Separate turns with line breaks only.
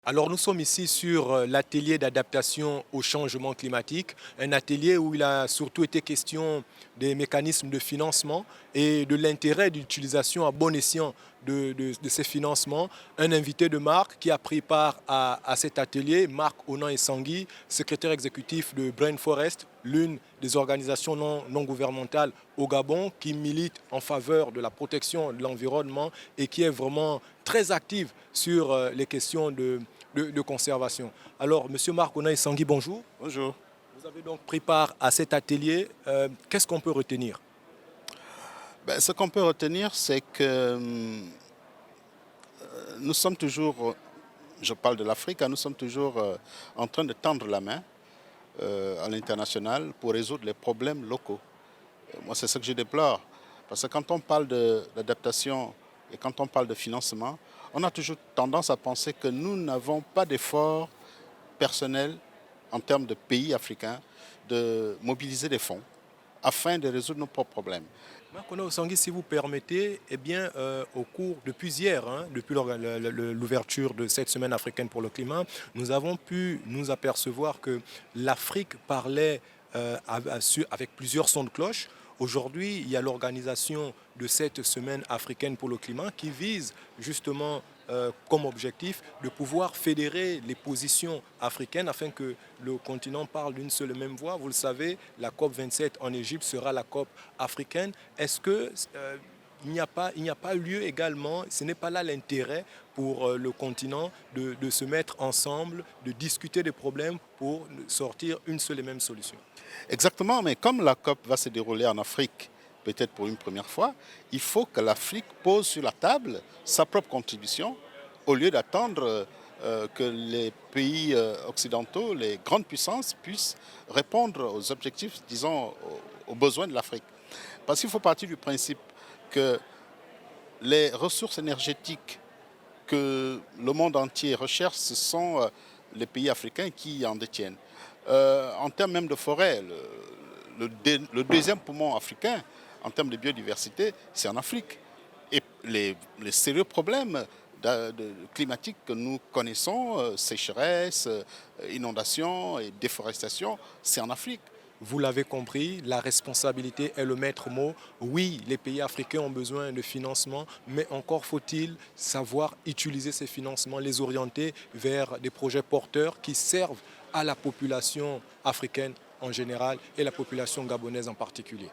Alors nous sommes ici sur l'atelier d'adaptation au changement climatique, un atelier où il a surtout été question des mécanismes de financement et de l'intérêt d'utilisation à bon escient de ces financements. Un invité de marque qui a pris part à cet atelier, Marc Onan Essangui, secrétaire exécutif de Brain Forest, l'une des organisations non gouvernementales au Gabon qui milite en faveur de la protection de l'environnement et qui est vraiment très active sur les questions de conservation. Alors, Monsieur Marc Onan Essangui, bonjour.
Bonjour.
Vous avez donc pris part à cet atelier. Qu'est-ce qu'on peut retenir?
Ce qu'on peut retenir, c'est que nous sommes toujours, je parle de l'Afrique, hein, nous sommes toujours en train de tendre la main à l'international pour résoudre les problèmes locaux. Moi, c'est ce que je déplore. Parce que quand on parle d'adaptation et quand on parle de financement, on a toujours tendance à penser que nous n'avons pas d'efforts personnels en termes de pays africains de mobiliser des fonds afin de résoudre nos propres problèmes.
Marc Onan Essangui, si vous permettez, eh bien, au cours, depuis hier, hein, depuis l'ouverture de cette semaine africaine pour le climat, nous avons pu nous apercevoir que l'Afrique parlait avec plusieurs sons de cloche. Aujourd'hui, il y a l'organisation de cette semaine africaine pour le climat qui vise justement comme objectif de pouvoir fédérer les positions africaines afin que le continent parle d'une seule et même voix. Vous le savez, la COP 27 en Égypte sera la COP africaine. Est-ce que il n'y a pas lieu également, ce n'est pas là l'intérêt pour le continent de se mettre ensemble, de discuter des problèmes pour sortir une seule et même solution?
Exactement, mais comme la COP va se dérouler en Afrique, peut-être pour une première fois, il faut que l'Afrique pose sur la table sa propre contribution au lieu d'attendre que les pays occidentaux, les grandes puissances, puissent répondre aux objectifs, disons, aux besoins de l'Afrique. Parce qu'il faut partir du principe que les ressources énergétiques que le monde entier recherche, ce sont les pays africains qui en détiennent. En termes même de forêt, le deuxième poumon africain, en termes de biodiversité, c'est en Afrique. Et les sérieux problèmes climatiques que nous connaissons, sécheresse, inondations et déforestation, c'est en Afrique.
Vous l'avez compris, la responsabilité est le maître mot. Oui, les pays africains ont besoin de financement, mais encore faut-il savoir utiliser ces financements, les orienter vers des projets porteurs qui servent à la population africaine en général et la population gabonaise en particulier.